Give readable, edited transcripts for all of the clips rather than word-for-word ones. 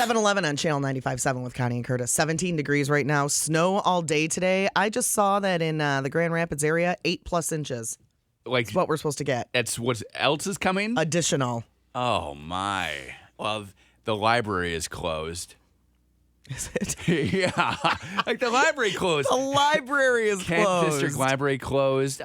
7-Eleven on Channel 95.7 with Connie and Curtis. 17 degrees right now. Snow all day today. I just saw that in the Grand Rapids area, 8+ inches. That's what we're supposed to get. That's what else is coming? Additional. Oh, my. Well, the library is closed. Is it? Yeah. Like the library closed. The library is Kent closed. District Library closed.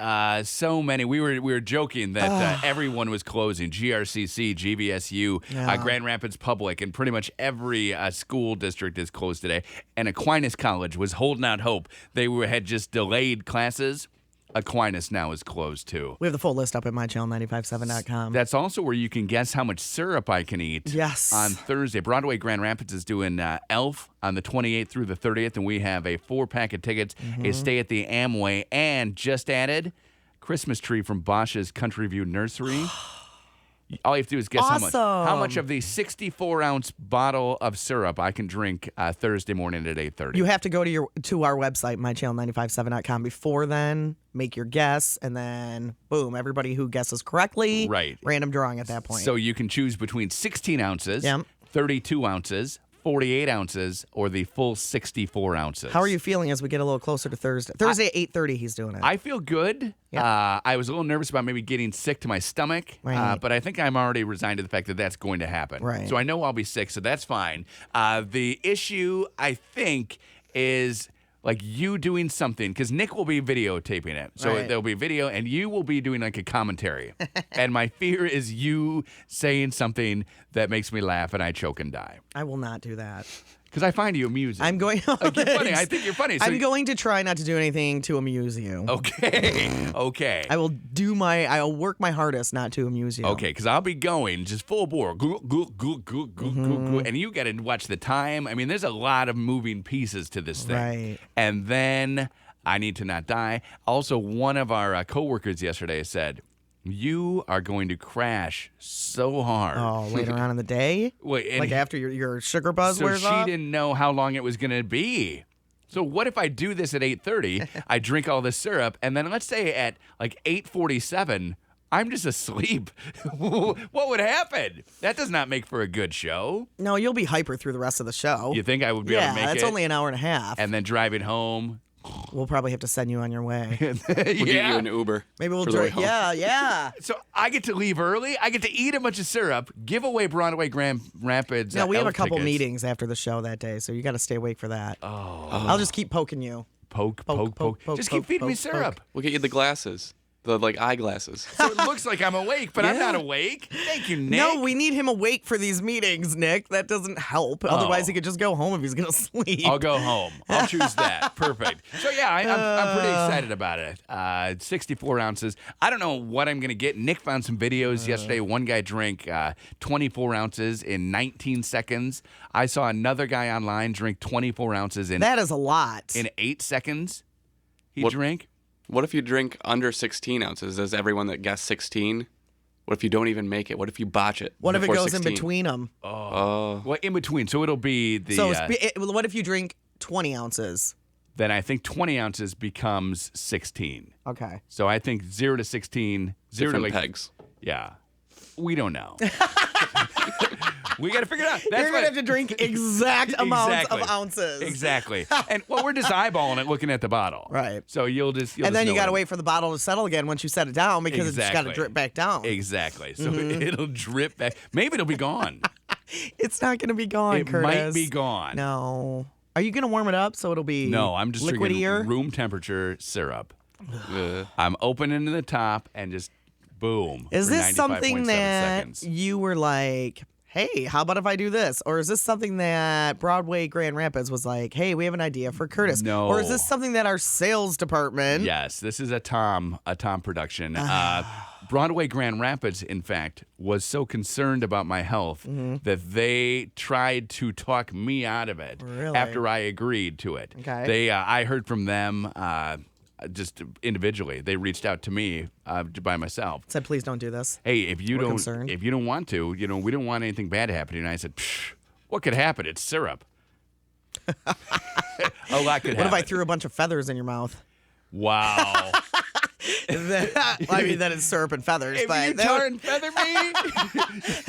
So many. We were joking that everyone was closing. GRCC, GVSU, Grand Rapids Public, and pretty much every school district is closed today. And Aquinas College was holding out hope. They had just delayed classes. Aquinas now is closed, too. We have the full list up at mychannel957.com. That's also where you can guess how much syrup I can eat. Yes. On Thursday. Broadway Grand Rapids is doing Elf on the 28th through the 30th, and we have a 4-pack of tickets, a stay at the Amway, and just added Christmas tree from Bosch's Country View Nursery. All you have to do is guess how much of the 64-ounce bottle of syrup I can drink Thursday morning at 8:30. You have to go to our website, mychannel957.com. Before then, make your guess, and then, boom, everybody who guesses correctly, random drawing at that point. So you can choose between 16 ounces, 32 ounces, 48 ounces, or the full 64 ounces. How are you feeling as we get a little closer to Thursday? Thursday at 8:30, he's doing it. I feel good. Yeah. I was a little nervous about maybe getting sick to my stomach, but I think I'm already resigned to the fact that that's going to happen. Right. So I know I'll be sick, so that's fine. The issue, I think, is like you doing something, because Nick will be videotaping it. So there'll be video, and you will be doing like a commentary. And my fear is you saying something that makes me laugh and I choke and die. I will not do that. Because I find you amusing. I'm going. Like, you're funny. I think you're funny. So I'm going to try not to do anything to amuse you. Okay. I will work my hardest not to amuse you. Okay, because I'll be going just full bore. And you got to watch the time. I mean, there's a lot of moving pieces to this thing. Right. And then I need to not die. Also, one of our coworkers yesterday said, you are going to crash so hard. Oh, later on in the day? Like after your sugar buzz wears off? So she didn't know how long it was going to be. So what if I do this at 8:30, I drink all this syrup, and then let's say at like 8:47, I'm just asleep. What would happen? That does not make for a good show. No, you'll be hyper through the rest of the show. You think I would be able to make it? Yeah, it's only an hour and a half. And then driving home. We'll probably have to send you on your way. We'll get you an Uber. Maybe we'll drive. Yeah. So I get to leave early. I get to eat a bunch of syrup, give away Broadway Grand Rapids. No, we have a couple tickets. meetings after the show that day, so you got to stay awake for that. Oh. I'll just keep poking you. Poke. Just keep feeding me syrup. We'll get you the glasses. The eyeglasses. So it looks like I'm awake, but I'm not awake. Thank you, Nick. No, we need him awake for these meetings, Nick. That doesn't help. Otherwise, he could just go home if he's going to sleep. I'll go home. I'll choose that. Perfect. So, yeah, I'm pretty excited about it. 64 ounces. I don't know what I'm going to get. Nick found some videos yesterday. One guy drank 24 ounces in 19 seconds. I saw another guy online drink 24 ounces in... That is a lot. In 8 seconds, he drank. What if you drink under 16 ounces? Does everyone that guessed 16? What if you don't even make it? What if you botch it? What if it goes 16? in between them? Well, in between. So it'll be the... So what if you drink 20 ounces? Then I think 20 ounces becomes 16. Okay. So I think 0 to 16... Different pegs. Yeah. We don't know. We got to figure it out. You're going to have to drink exact amounts of ounces. Exactly. And we're just eyeballing it, looking at the bottle. Right. So you'll just and then you got to wait for the bottle to settle again once you set it down because it's got to drip back down. Exactly. So it'll drip back. Maybe it'll be gone. It's not going to be gone, It Curtis. might be gone. No. Are you going to warm it up so it'll be No, I'm just liquidier? drinking room temperature syrup. I'm opening the top and just boom. Is this something that seconds. you were like, hey, how about if I do this? Or is this something that Broadway Grand Rapids was like, hey, we have an idea for Curtis? No. Or is this something that our sales department? Yes, this is a Tom production. Broadway Grand Rapids, in fact, was so concerned about my health that they tried to talk me out of it after I agreed to it. Okay. I heard from them just individually. They reached out to me by myself. Said, please don't do this. Hey, if you don't want to, we don't want anything bad happening. And I said, what could happen? It's syrup. A lot could happen. What if I threw a bunch of feathers in your mouth? Wow. I mean, that is syrup and feathers. If but you tar and feather me,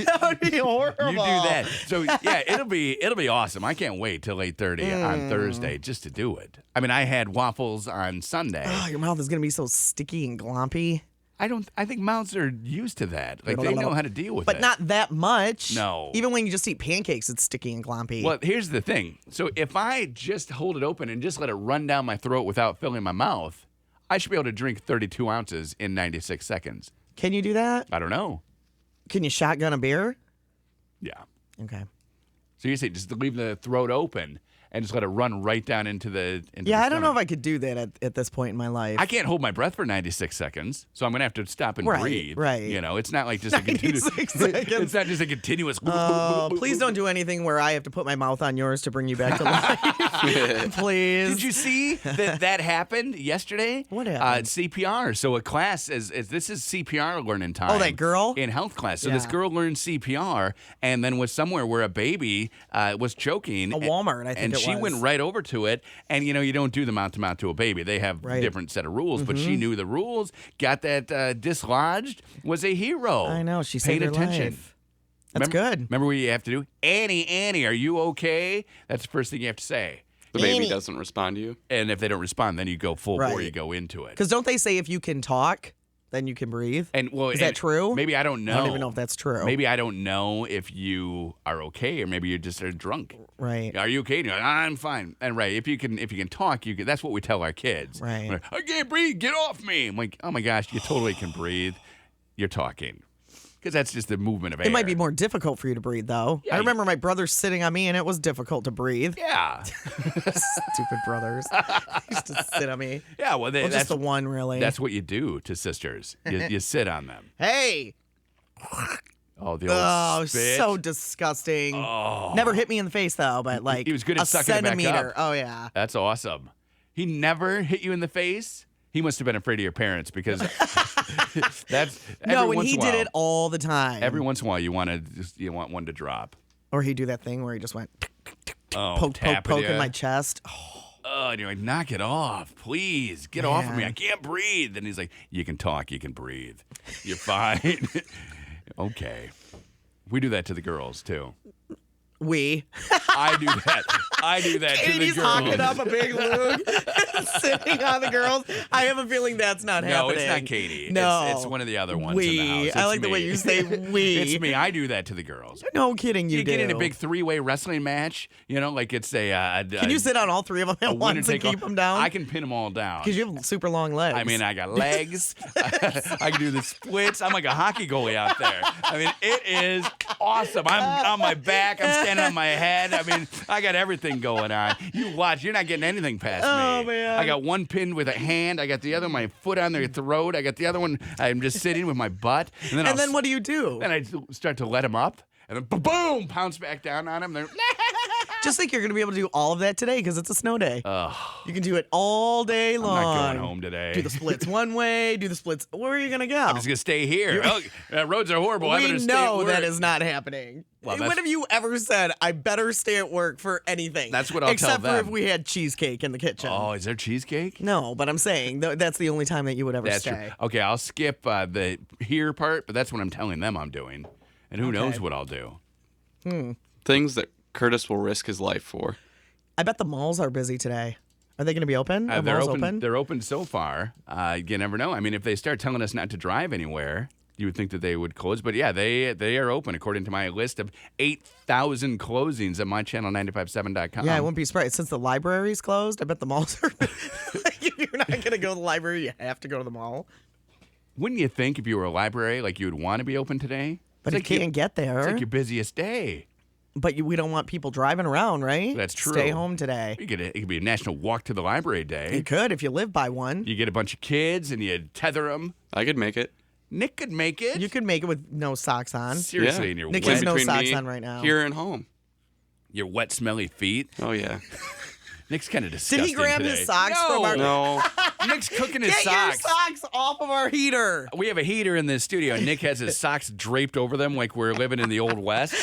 that would be horrible. you do that. So yeah, it'll be awesome. I can't wait till 8:30 on Thursday just to do it. I mean, I had waffles on Sunday. Oh, your mouth is gonna be so sticky and glompy. I think mouths are used to that. Like they know how to deal with it. But not that much. No. Even when you just eat pancakes, it's sticky and glompy. Well, here's the thing. So if I just hold it open and just let it run down my throat without filling my mouth, I should be able to drink 32 ounces in 96 seconds. Can you do that? I don't know. Can you shotgun a beer? Yeah. Okay. So you say just leave the throat open and just let it run right down into the I don't know if I could do that at this point in my life. I can't hold my breath for 96 seconds, so I'm going to have to stop and breathe. Right. You know, it's not like just a continuous... 96 seconds. It's not just a continuous... Please don't do anything where I have to put my mouth on yours to bring you back to life. Please. Did you see that happened yesterday? What happened? CPR. So a class, this is CPR learning time. Oh, that girl? In health class. So this girl learned CPR and then was somewhere where a baby was choking. A Walmart, I think and she went right over to it. And, you know, you don't do the mouth-to-mouth to a baby. They have a different set of rules. But she knew the rules, got that dislodged, was a hero. I know. She paid saved her attention. life. That's good. Remember what you have to do? Annie, are you okay? That's the first thing you have to say. The baby doesn't respond to you. And if they don't respond, then you go full bore, you go into it. Because don't they say if you can talk, then you can breathe? And is that true? Maybe I don't know. I don't even know if that's true. Maybe I don't know if you are okay, or maybe you just are drunk. Right. Are you okay? And you're like, I'm fine. And right, if you can talk, you can. That's what we tell our kids. Right. Like, I can't breathe. Get off me. I'm like, oh my gosh, you totally can breathe. You're talking. Because that's just the movement of air. It might be more difficult for you to breathe, though. Yeah, I remember my brother sitting on me, and it was difficult to breathe. Yeah. Stupid brothers. They used to sit on me. Yeah, well, Well, that's just the one, really. That's what you do to sisters. You sit on them. Hey! Oh, the old spit. So disgusting. Oh. Never hit me in the face, though, but like He was good at a sucking it back centimeter. up. Oh, yeah. That's awesome. He never hit you in the face? He must have been afraid of your parents because that's No, and once he in a while, did it all the time. Every once in a while, you want one to drop. Or he'd do that thing where he just went Oh, poke in my chest. Oh, and you're like, knock it off, please, get off of me. Man. I can't breathe. And he's like, you can talk, you can breathe, you're fine. Okay, we do that to the girls too. I do that to the Katie's girls. hocking up a big lug and sitting on the girls. I have a feeling that's not happening. No, it's not Katie. No. It's one of the other ones in the house. I It's like the way me. you say we. It's me. I do that to the girls. No kidding, you do. get in a big three-way wrestling match, you know, like it's a... Can you sit on all three of them at once and keep them down? I can pin them all down. Because you have super long legs. I mean, I got legs. I can do the splits. I'm like a hockey goalie out there. I mean, it is awesome. I'm on my back. I'm standing on my head. I mean, I got everything going on. You watch. You're not getting anything past me. Oh, man. I got one pinned with a hand. I got the other, my foot on their throat. I got the other one. I'm just sitting with my butt. And then, what do you do? Then I start to let them up. And then boom, pounce back down on them. They're... Just think you're going to be able to do all of that today because it's a snow day. Ugh. You can do it all day long. I'm not going home today. Do the splits one way, do the splits. Where are you going to go? I'm just going to stay here. Roads are horrible. I We better stay at know work. that is not happening. Well, when have you ever said, I better stay at work for anything? That's what I'll tell Except for them. if we had cheesecake in the kitchen. Oh, is there cheesecake? No, but I'm saying that's the only time that you would ever That's stay. true. Okay, I'll skip the here part, but that's what I'm telling them I'm doing. And who knows what I'll do. Things that Curtis will risk his life for. I bet the malls are busy today. Are they going to be open? Are They're malls open. They're open so far. You never know. I mean, if they start telling us not to drive anywhere, you would think that they would close. But yeah, they are open according to my list of 8,000 closings at mychannel957.com. Yeah, I wouldn't be surprised. Since the library's closed, I bet the malls are. If you're not going to go to the library, you have to go to the mall. Wouldn't you think if you were a library, like you would want to be open today? But It's you like can't get there. It's like your busiest day. But we don't want people driving around, right? That's true. Stay home today. It could be a national walk to the library day. You could if you live by one. You get a bunch of kids and you tether them. I could make it. Nick could make it. You could make it with no socks on. Seriously, Yeah. and your Nick wet, has no Between socks me, on right now. Here and home. your wet, smelly feet. Oh, yeah. Nick's kind of disgusting Did he grab today. his socks no. from our... No. Nick's cooking his Get socks. your socks off of our heater. We have a heater in the studio, and Nick has his socks draped over them like we're living in the Old West.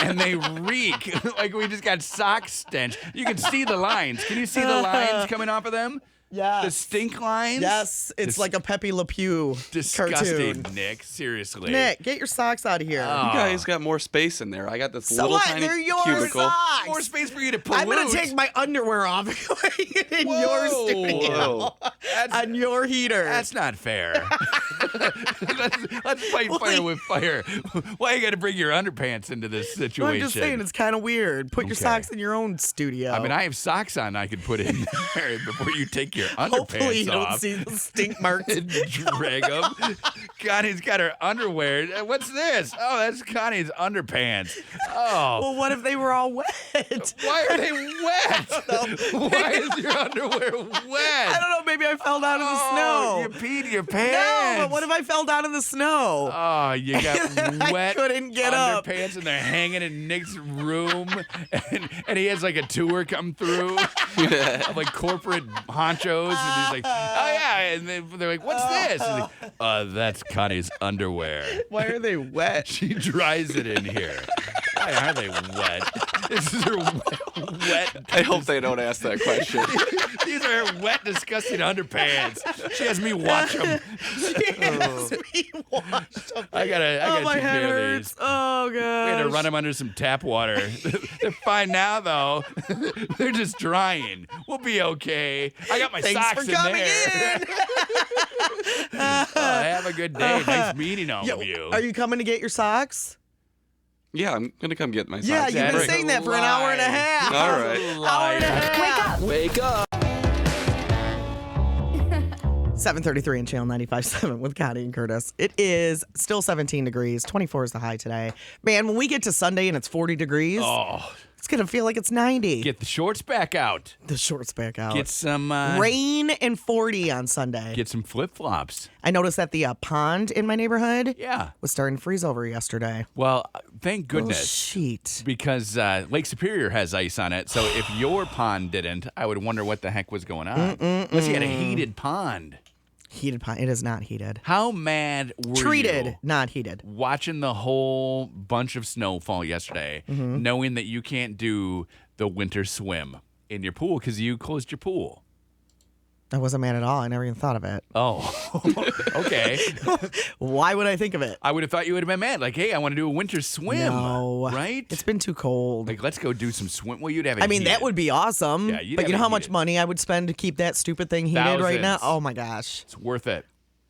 And they reek like we just got sock stench. You can see the lines. Can you see the lines coming off of them? Yes. The stink lines? Yes, it's like a Pepe Le Pew Disgusting, cartoon. Nick. Seriously. Nick, get your socks out of here. You guys got more space in there. I got this So little what? tiny They're your cubicle. socks. More space for you to pollute. I'm going to take my underwear off in Whoa. your studio. Whoa. On your heater. That's not fair. let's fight fire with fire. Why you got to bring your underpants into this situation? Well, I'm just saying, it's kind of weird. Put your Okay. socks in your own studio. I mean, I have socks on I could put in there before you take your underpants Hopefully you don't off. see the stink marks. And drag them. Connie's got her underwear. What's this? Oh, that's Connie's underpants. Oh. Well, what if they were all wet? Why are they wet? Why is your underwear wet? I don't know. Maybe I fell down in the snow. You peed in your pants. No, but what if I fell down in the snow? Oh, you got I wet couldn't get up. underpants and they're hanging in Nick's room. And he has like a tour come through of like corporate honchos. And he's like, oh, yeah. And they're like, what's this? And he's like, that's Connie's underwear. Why are they wet? She dries it in here. Why are they wet? This is her wet. I hope they don't ask that question. These are her wet, disgusting underpants. She has me watch them. Yes, we watched them. I gotta my take head care of hurts. these. Oh, God. We had to run them under some tap water. They're fine now, though. They're just drying. We'll be okay. I got my Thanks socks for in coming there. in. Have a good day. Nice meeting all of you. Are you coming to get your socks? Yeah, I'm going to come get my socks. Yeah, you've been That's saying that for an hour and a lie. half. All right. Hour and a half. Wake up. 7:33 in Channel 95.7 with Connie and Curtis. It is still 17 degrees. 24 is the high today. Man, when we get to Sunday and it's 40 degrees, it's going to feel like it's 90. Get the shorts back out. the shorts back out. Get some Rain and 40 on Sunday. Get some flip flops. I noticed that the pond in my neighborhood Yeah. was starting to freeze over yesterday. Well, thank Little goodness. sheet. Because Lake Superior has ice on it. So if your pond didn't, I would wonder what the heck was going on. Unless you had a heated pond. Heated pond. It is not heated. How mad were Treated, you not heated. watching the whole bunch of snow fall yesterday, knowing that you can't do the winter swim in your pool because you closed your pool? I wasn't mad at all. I never even thought of it. Oh, okay. Why would I think of it? I would have thought you would have been mad. Like, hey, I want to do a winter swim. No. Right? It's been too cold. like, let's go do some swim. Well, you'd have it I mean, that heated. would be awesome. Yeah, you'd but you have know it how much heated. money I would spend to keep that stupid thing heated right now? Thousands. Oh my gosh. It's worth it.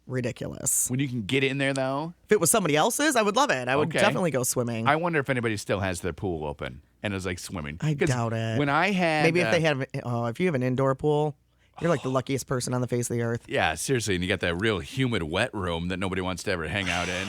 Ridiculous. When you can get in there, though, If it was somebody else's, I would love it. I would Okay. definitely go swimming. I wonder if anybody still has their pool open and is like swimming. I 'Cause doubt it. When I had Maybe if they have, if you have an indoor pool, you're like the luckiest person on the face of the earth. Yeah, seriously, and you got that real humid, wet room that nobody wants to ever hang out in.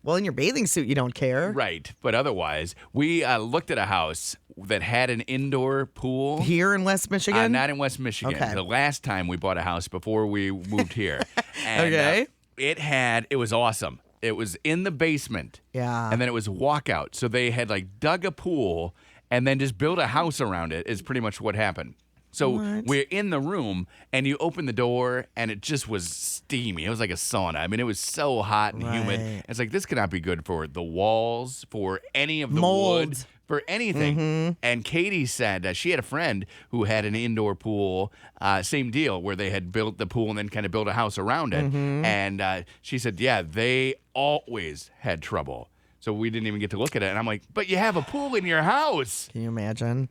Well, in your bathing suit, you don't care. Right, but otherwise, we looked at a house that had an indoor pool. Here in West Michigan? Not in West Michigan. Okay. The last time we bought a house before we moved here. And, Okay. it was awesome. It was in the basement. Yeah. And then it was walkout. So they had like dug a pool and then just built a house around it is pretty much what happened. So we're in the room and you open the door and it just was steamy. It was like a sauna. I mean, it was so hot and humid. Right. It's like, this cannot be good for the walls, for any of the Mold. wood, for anything. And Katie said she had a friend who had an indoor pool, same deal, where they had built the pool and then kind of built a house around it. And she said, yeah, they always had trouble. So we didn't even get to look at it. And I'm like, but you have a pool in your house. Can you imagine?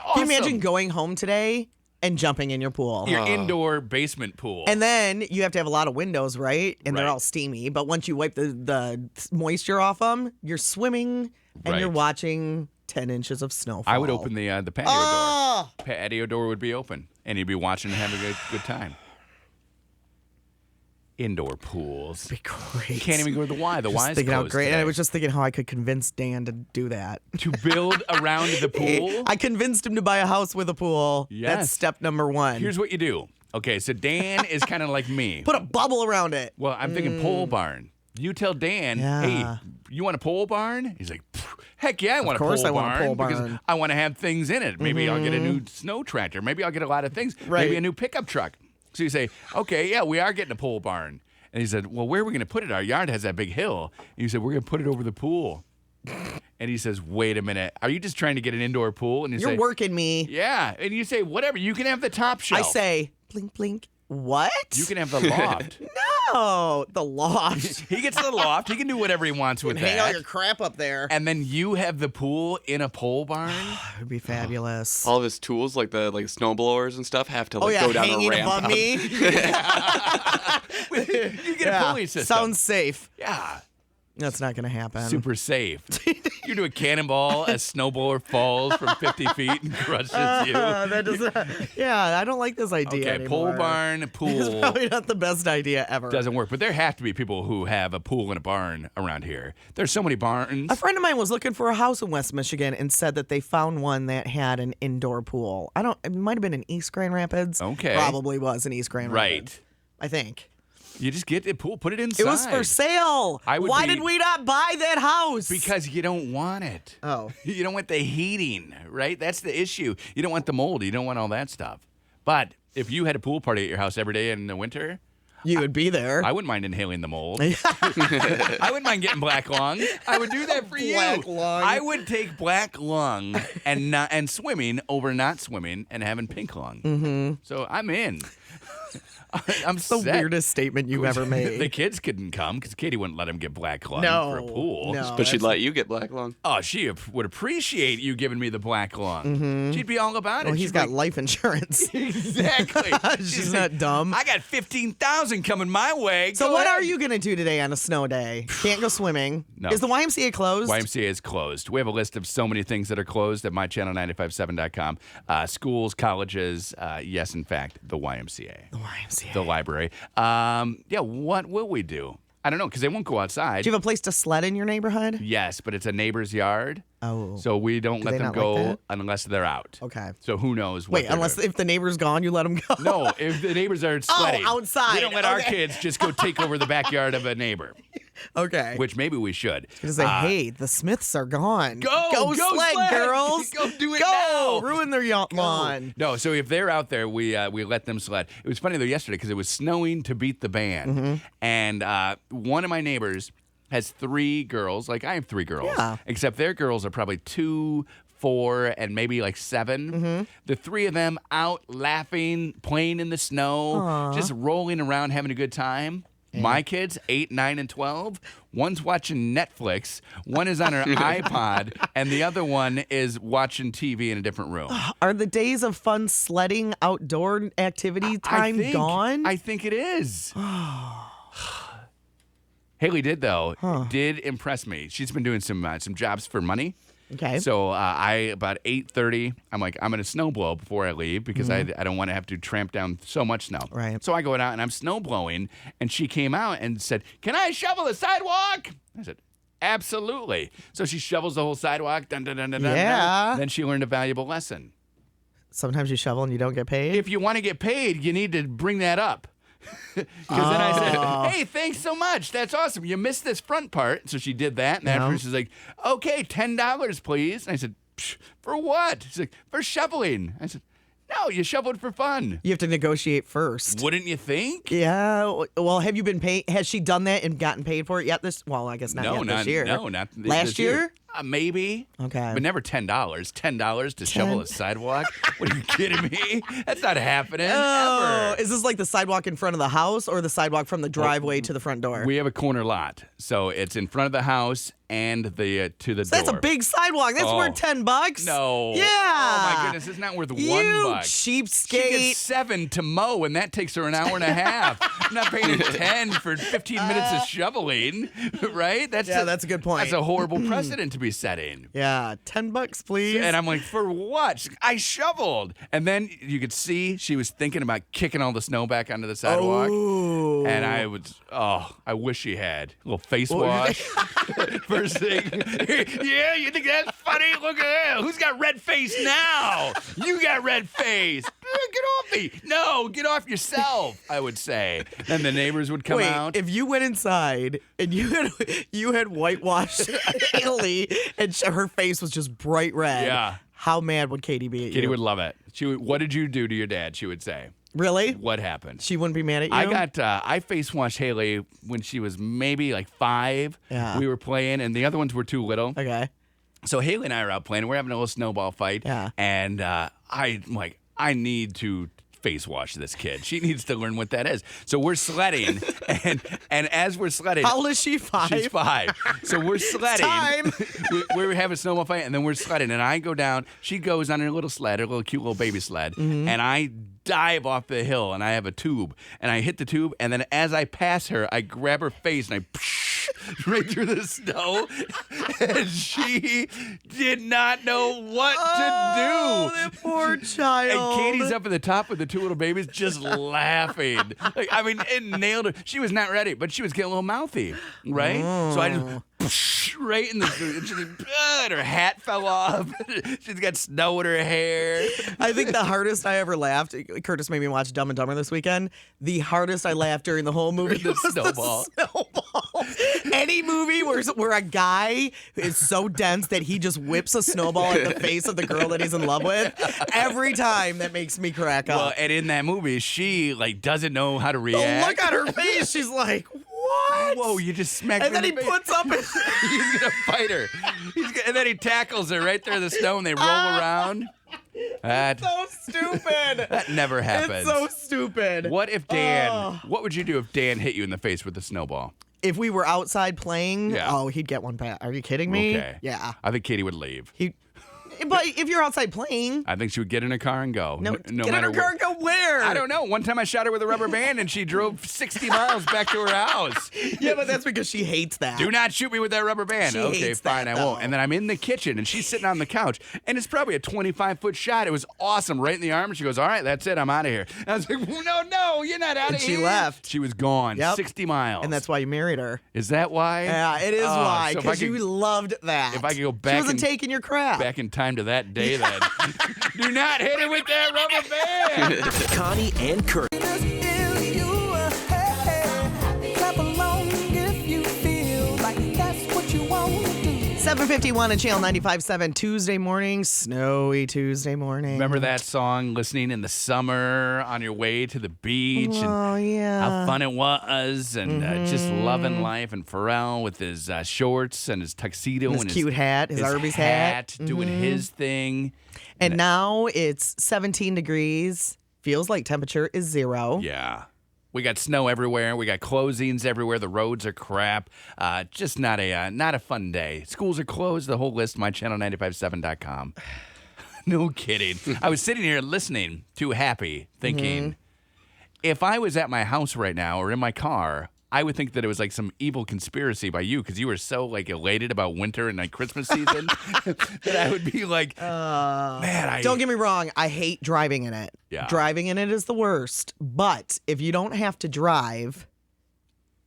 Awesome. Can you imagine going home today and jumping in your pool? Your indoor basement pool. And then you have to have a lot of windows, right? And they're Right. all steamy. But once you wipe the moisture off them, you're swimming and you're Right. watching 10 inches of snowfall. I would open the patio Oh! door. Patio door would be open, and you'd be watching and having a good time. Indoor pools. Be great. Can't even go to the Y. The Just Y is thinking out closed great. And I today. was just thinking how I could convince Dan to do that. To build around the pool. I convinced him to buy a house with a pool. That's Yes. step number one. Here's what you do. Okay, so Dan is kind of like me. Put a bubble around it. Well, I'm thinking pole barn. You tell Dan, Yeah. hey, you want a pole barn? He's like, heck yeah, I want a pole course I barn. want a pole Because barn. I want to have things in it. Maybe I'll get a new snow tractor. Maybe I'll get a lot of things. Right. Maybe a new pickup truck. So you say, okay, yeah, we are getting a pole barn. And he said, well, where are we going to put it? Our yard has that big hill. And you said, we're going to put it over the pool. And he says, wait a minute. Are you just trying to get an indoor pool? And you You're say, working me. yeah. And you say, whatever. You can have the top shelf. I say, blink, blink. What? You can have the loft. No, the loft. He gets the loft. He can do whatever he wants with Hang all that. your crap up there. And then you have the pool in a pole barn. It would be fabulous. All of his tools, like the snowblowers and stuff, have to Oh, yeah, go down hanging a ramp. above out. me. You get a pulley system. Sounds safe. Yeah. That's not going to happen. Super safe. You do a cannonball, a snowblower falls from 50 feet and crushes you. That doesn't. Yeah, I don't like this idea Okay, anymore. pole barn, It's pool. probably not the best idea ever. Doesn't work, but there have to be people who have a pool and a barn around here. There's so many barns. A friend of mine was looking for a house in West Michigan and said that they found one that had an indoor pool. It might have been in East Grand Rapids. Okay. Probably was in East Grand Rapids. Right. I think. You just get the pool, put it inside. It was for sale. Why did we not buy that house? Because you don't want it. Oh. You don't want the heating, right? That's the issue. You don't want the mold. You don't want all that stuff. But if you had a pool party at your house every day in the winter, You would be there. I wouldn't mind inhaling the mold. I wouldn't mind getting black lung. I would do that for you. Black lung. I would take black lung and swimming over not swimming and having pink lung. Mm-hmm. So I'm in. I'm the set. weirdest statement you ever made. The kids couldn't come because Katie wouldn't let them get black lung No, for a pool. no. But she'd let you get black lung. Oh, she would appreciate you giving me the black lung. She'd be all about it. Well, he's She'd got be life insurance. exactly. She's not dumb. I got 15,000 coming my way. So Go what ahead. are you going to do today on a snow day? Can't go swimming. No. Is the YMCA closed? YMCA is closed. We have a list of so many things that are closed at mychannel957.com. Schools, colleges, yes, in fact, the YMCA. The YMCA. The library. Yeah, what will we do? I don't know, because they won't go outside. Do you have a place to sled in your neighborhood? Yes, but it's a neighbor's yard. Oh. So we don't Do let they them not go like that? unless they're out. Okay. So who knows what Wait, they're unless doing. if the neighbor's gone, you let them go? No, if the neighbors are sledding. outside. We don't let our Okay. kids just go take over the backyard of a neighbor, Okay. which maybe we should. Just say, hey, the Smiths are gone. Go sled, girls. Go do it Go. now. Ruin their lawn. No, so if they're out there, we let them sled. It was funny though yesterday because it was snowing to beat the band, Mm-hmm. and one of my neighbors has 3 girls. Like I have 3 girls, Yeah. except their girls are probably 2, 4, and maybe like 7. Mm-hmm. The 3 of them out laughing, playing in the snow, just rolling around, having a good time. My kids, 8, 9, and 12, one's watching Netflix, one is on her iPod, and the other one is watching TV in a different room. Are the days of fun sledding outdoor activity time gone? I think it is. Haley did impress me. She's been doing some jobs for money. Okay. So about 8:30, I'm like, I'm going to snow blow before I leave because I don't want to have to tramp down so much snow. Right. So I go out and I'm snow blowing, and she came out and said, "Can I shovel the sidewalk?" I said, "Absolutely." So she shovels the whole sidewalk. Dun, dun, dun, dun, dun, Yeah. dun. Then she learned a valuable lesson. Sometimes you shovel and you don't get paid. If you want to get paid, you need to bring that up. Because then I said, hey, thanks so much. That's awesome. You missed this front part. So she did that. And after she's like, okay, $10, please. And I said, for what? She's like, for shoveling. I said, no, you shoveled for fun. You have to negotiate first. Wouldn't you think? Yeah. Well, have you been paid? Has she done that and gotten paid for it yet? Well, I guess not yet this year. No, not last this year. Maybe. Okay. But never $10. $10 to shovel a sidewalk? What are you kidding me? That's not happening Oh, ever. is this like the sidewalk in front of the house or the sidewalk from the driveway to the front door? We have a corner lot, so it's in front of the house and the to the door. That's a big sidewalk. That's Oh. worth $10. No. Yeah. Oh my goodness, it's not worth You $1. She cheapskate. gets 7 to mow, and that takes her an hour and a half. I'm not paying her 10 for 15 minutes of shoveling, right? Yeah, that's a good point. That's a horrible precedent to be setting. Yeah, $10, please. And I'm like, for what? She's like, I shoveled. And then you could see she was thinking about kicking all the snow back onto the sidewalk. Ooh. And I I wish she had. A little face wash. First thing. Yeah, you think that's funny? Look at that. Who's got red face now? You got red face. Get off me. No, get off yourself, I would say. Then the neighbors would come Wait, out. if you went inside and you had whitewashed Haley and her face was just bright red, Yeah. how mad would Katie be at you? Katie would love it. What did you do to your dad? She would say. Really? What happened? She wouldn't be mad at you? I face washed Haley when she was maybe like 5. Yeah. We were playing, and the other ones were too little. Okay. So Haley and I are out playing. We're having a little snowball fight. Yeah. And I'm like, I need to face wash this kid. She needs to learn what that is. So we're sledding, and as we're sledding, How old is she? 5? she's 5. So we're sledding. time. we have a snowball fight, and then we're sledding, and I go down. She goes on her little sled, her little cute little baby sled, and I dive off the hill, and I have a tube, and I hit the tube, and then as I pass her, I grab her face, and I right through the snow, and she did not know what Oh, to do. that poor child. And Katie's up at the top with the 2 little babies just laughing. Like, I mean, it nailed her. She was not ready, but she was getting a little mouthy, right? So I just right in the she's like, and her hat fell off. She's got snow in her hair. I think the hardest I ever laughed, Curtis made me watch Dumb and Dumber this weekend. The hardest I laughed during the whole movie The was snowball. the snowball. Any movie where a guy is so dense that he just whips a snowball at the face of the girl that he's in love with, every time that makes me crack up. Well, and in that movie, she like doesn't know how to The react. look on her face, she's like, what? Whoa, you just smacked And me then he in the face. puts up his... He's gonna fight her. And then he tackles her right there in the snow, and they roll around. That so stupid. that never happens. It's so stupid. What if Dan? Oh. What would you do if Dan hit you in the face with a snowball? If we were outside playing, Yeah. oh, he'd get one back. Are you kidding me? Okay. Yeah. I think Katie would leave. But if you're outside playing, I think she would get in a car and go. no, no get in matter her car and go where? I don't know. One time I shot her with a rubber band and she drove 60 miles back to her house. Yeah, but that's because she hates that. Do not shoot me with that rubber band. She Okay, hates fine, that, I won't. though. And then I'm in the kitchen and she's sitting on the couch and it's probably a 25-foot shot. It was awesome, right in the arm. And she goes, all right, that's it. I'm out of here. And I was like, no, you're not out And of she here. left. She was gone. Yep. 60 miles. And that's why you married her. Is that why? Yeah, it is Oh, why. so if I Because you could- loved that. if I could go She back wasn't and- taking your crap. Back in time to that day, then. Do not hit her with that rubber band. Connie and Curtis. 7:51 on Channel 95.7 Tuesday morning, snowy Tuesday morning. Remember that song, listening in the summer on your way to the beach? Oh, and yeah. how fun it was, and just loving life. And Pharrell with his shorts and his tuxedo His and cute hat, his Arby's hat. doing his thing. And now it's 17 degrees. Feels like temperature is 0. Yeah. We got snow everywhere. We got closings everywhere. The roads are crap. Just not a fun day. Schools are closed. The whole list, mychannel957.com. No kidding. I was sitting here listening, too happy, thinking, if I was at my house right now or in my car, I would think that it was like some evil conspiracy by you because you were so like elated about winter and like Christmas season that I would be like, man, Don't get me wrong, I hate driving in it. Yeah. Driving in it is the worst. But if you don't have to drive,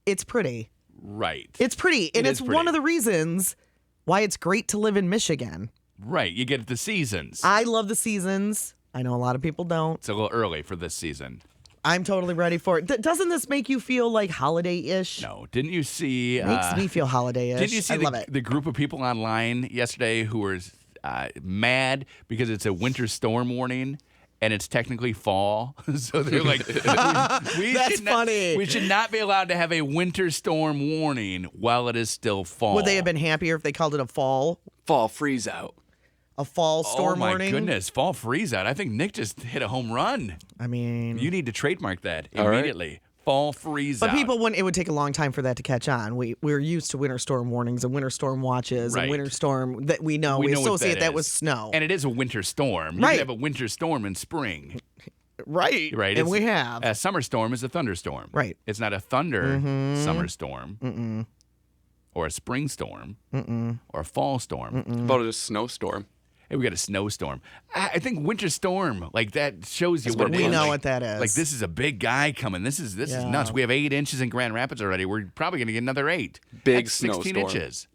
it's pretty. right. It's pretty. And It it's is one pretty. of the reasons why it's great to live in Michigan. Right. You get the seasons. I love the seasons. I know a lot of people don't. It's a little early for this season. I'm totally ready for it. Doesn't this make you feel like holiday-ish? No. Didn't you see? Makes me feel holiday-ish. Didn't you see I love it. the group of people online yesterday who were mad because it's a winter storm warning and it's technically fall? So they're like, we That's should not, funny. We should not be allowed to have a winter storm warning while it is still fall. Would they have been happier if they called it a fall freeze out. storm oh my warning? goodness, fall freeze out. I think Nick just hit a home run. I mean, You need to trademark that All right. immediately. Fall freeze but out. people wouldn't. It would take a long time for that to catch on. We're used to winter storm warnings and winter storm watches Right. and winter storm that we know. We know what associate that is. with snow. And it is a winter storm. You Right. can have a winter storm in spring. right. Right. And It's- we have. A summer storm is a thunderstorm. Right. It's not a thunder summer storm. Or a spring storm. Or a fall storm. About a snowstorm. Hey, we got a snowstorm. I think winter storm, like that shows you That's what what it it we is. know Like- what that is. Like this is a big guy coming. This is Yeah. nuts. We have 8 inches in Grand Rapids already. We're probably going to get another 8. Big That's 16 snowstorm. inches.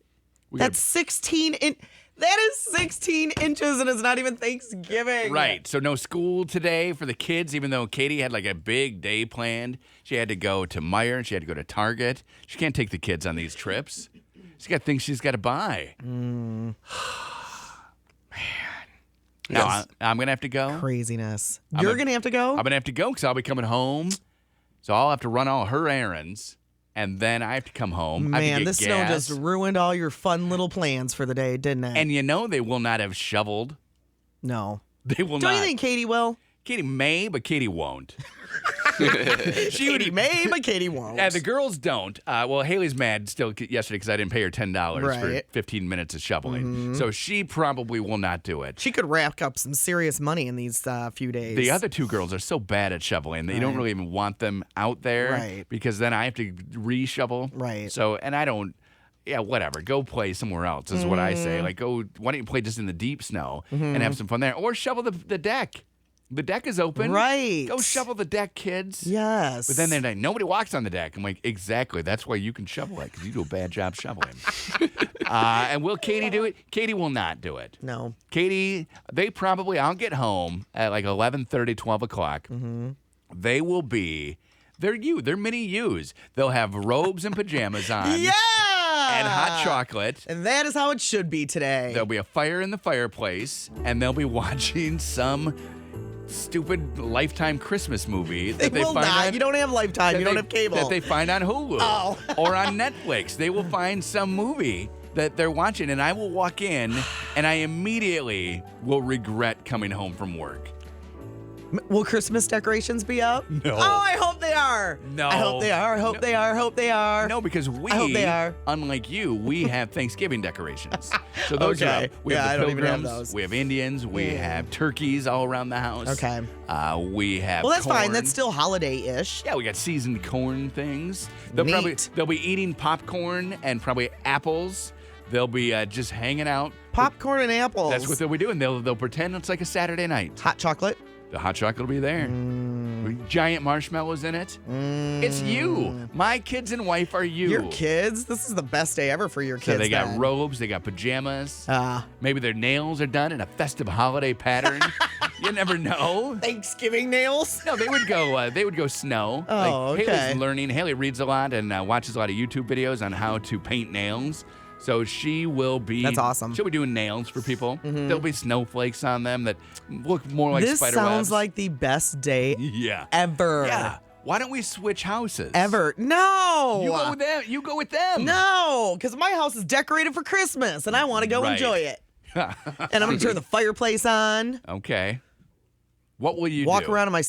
We got- That's 16 in. That is 16 inches, and it's not even Thanksgiving. Right. So no school today for the kids, even though Katie had like a big day planned. She had to go to Meijer. She had to go to Target. She can't take the kids on these trips. She's got things she's got to buy. No, I'm going to have to go. Craziness. You're gonna have to go. I'm going to have to go because I'll be coming home. So I'll have to run all her errands. And then I have to come home. I have to Man, get this gas. snow just ruined all your fun little plans for the day, didn't it? And you know they will not have shoveled. no. They will Don't not. you think Katie will? Katie may, but Katie won't. Katie may, but Katie won't. The girls don't. Well, Haley's mad still yesterday because I didn't pay her $10 Right. for 15 minutes of shoveling. So she probably will not do it. She could rack up some serious money in these few days. The other two girls are so bad at shoveling that you don't really even want them out there. Right. Because then I have to re-shovel. Right. So, and I don't. Yeah, whatever. Go play somewhere else is what I say. Like, go. Why don't you play just in the deep snow and have some fun there, or shovel the deck? The deck is open. Right. Go shovel the deck, kids. Yes. But then they're like, nobody walks on the deck. I'm like, exactly. That's why you can shovel it, because you do a bad job shoveling. And will Katie do it? Katie will not do it. No. Katie, I'll get home at like 11:30, 12 o'clock. They will be, they're mini yous. They'll have robes and pajamas on. Yeah. And hot chocolate. And that is how it should be today. There'll be a fire in the fireplace, and they'll be watching some stupid Lifetime Christmas movie that They will find not. on, You don't have Lifetime. You don't they- have cable. that they find on Hulu Oh. or on Netflix. They will find some movie that they're watching, and I will walk in, and I immediately will regret coming home from work. Will Christmas decorations be up? No. Oh, I hope they are. No. I hope they are. I hope they are. I hope they are. No, because we, I hope they are. unlike you, we have Thanksgiving decorations. So those are Okay. up. We Yeah, have I the don't even have pilgrims, those. we have Indians, we have turkeys all around the house. Okay. We have Well, that's fine. corn. That's still holiday-ish. Yeah, we got seasoned corn things. Neat. They'll be eating popcorn and probably apples. They'll be just hanging out. Popcorn and apples. That's what they'll be doing. They'll pretend it's like a Saturday night. Hot chocolate. The hot chocolate will be there. With giant marshmallows in it. It's you. My kids and wife are you. Your kids. This is the best day ever for your kids. So they got then. robes, they got pajamas. Ah. Maybe their nails are done in a festive holiday pattern. You never know. Thanksgiving nails. No, they would go snow. Oh, okay. Haley's learning. Haley reads a lot and watches a lot of YouTube videos on how to paint nails. So she will be. That's awesome. She'll be doing nails for people. There'll be snowflakes on them that look more like This spider sounds webs. like the best day Yeah. ever. Yeah. Why don't we switch houses? Ever. No. You go with them. You go with them. No, because my house is decorated for Christmas and I want to go Right. enjoy it. And I'm going to turn the fireplace on, Okay. What will you walk do? around in my.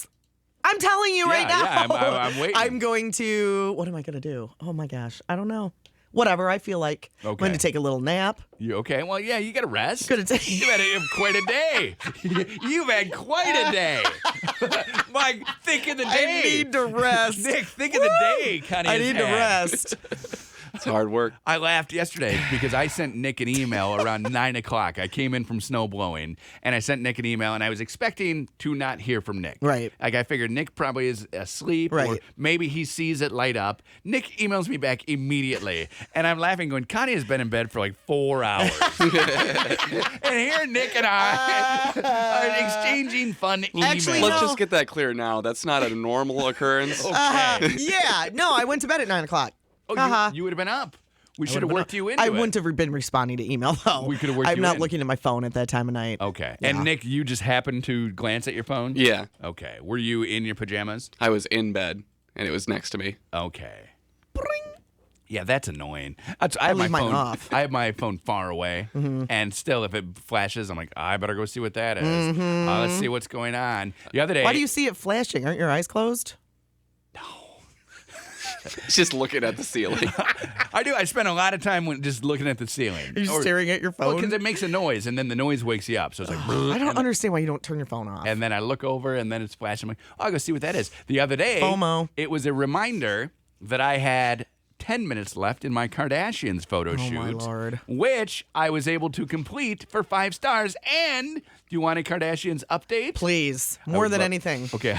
I'm telling you right now. Yeah, I'm waiting. I'm going to. What am I going to do? Oh my gosh. I don't know. Whatever I feel like. I'm Okay. going to take a little nap. You okay? Well, yeah, you got to rest. Gonna take. You've had quite a day. You've had quite a day. Mike, think of the day. I need to rest. Nick, think of the day Connie I has need to had. rest. It's hard work. I laughed yesterday because I sent Nick an email around 9 o'clock. I came in from snow blowing, and I sent Nick an email, and I was expecting to not hear from Nick. Right. Like, I figured Nick probably is asleep, or Right. maybe he sees it light up. Nick emails me back immediately, and I'm laughing, going, Connie has been in bed for like 4 hours. And here Nick and I are exchanging fun emails. Actually, Let's no. just get that clear now. That's not a normal occurrence. Yeah. No, I went to bed at 9 o'clock. Oh, you would have been up. We should have worked you into I it. wouldn't have been responding to email though. We could have worked I'm you not in. looking at my phone at that time of night. Okay. Yeah. And Nick, you just happened to glance at your phone? Yeah, Okay. Were you in your pajamas? I was in bed and it was next to me. Okay. Yeah, that's annoying. I have leave my mine phone. off. Mm-hmm. I have my phone far away, and still, if it flashes, I'm like, I better go see what that is. Let's see what's going on. The other day, Mm-hmm. Why do you see it flashing? Aren't your eyes closed? It's just looking at the ceiling. I do. I spend a lot of time just looking at the ceiling. Are you staring at your phone? Because it makes a noise, and then the noise wakes you up. So it's like, I don't understand why you don't turn your phone off. and then I look over, and then it's flashing. I'm like, I'll go see what that is. The other day, FOMO. it was a reminder that I had 10 minutes left in my Kardashians photo shoot, my Lord. which I was able to complete for 5 stars. And do you want a Kardashians update? Please, more would than love- anything. Okay,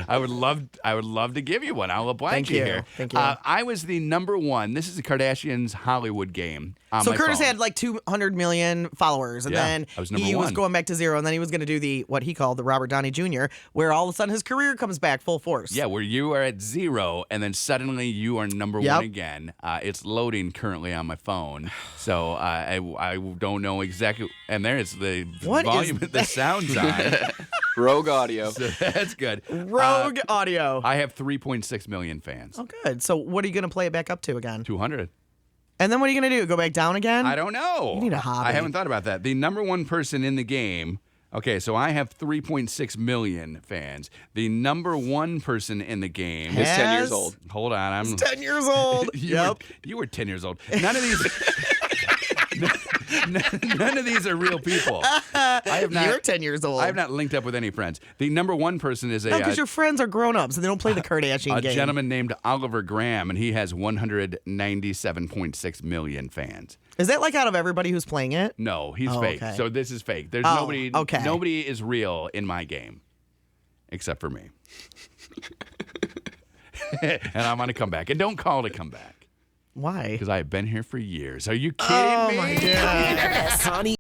I would love to give you one. I'll oblige Thank you you. here. Thank you. I was the number one. This is the Kardashians Hollywood game. On So my Curtis phone. had like 200 million followers, and Yeah, then I was number he was one. going back to zero, and then he was going to do the what he called the Robert Downey Jr., where all of a sudden his career comes back full force. Yeah, where you are at 0, and then suddenly you are number Yep. one again. It's loading currently on my phone, so I don't know exactly. And there's the What is volume the sound's on. Rogue audio. So that's good. Rogue Audio. I have 3.6 million fans. Oh, good. So what are you going to play it back up to again? 200. And then what are you going to do? Go back down again? I don't know. You need a hobby. I haven't thought about that. The number one person in the game Okay, so I have 3.6 million fans. The number one person in the game Is 10 years old. Hold on, I'm 10 years old. you were 10 years old. None of these none of these are real people. You're 10 years old. I have not linked up with any friends. The number one person is because your friends are grown ups and they don't play the Kardashian game. A gentleman named Oliver Graham, and he has 197.6 million fans. Is that like out of everybody who's playing it? No, he's fake. Okay. So this is fake. There's Okay. nobody is real in my game, except for me. And I'm going to come back. And don't call to come back. Why? Because I have been here for years. Are you kidding me? Oh, my God. Connie.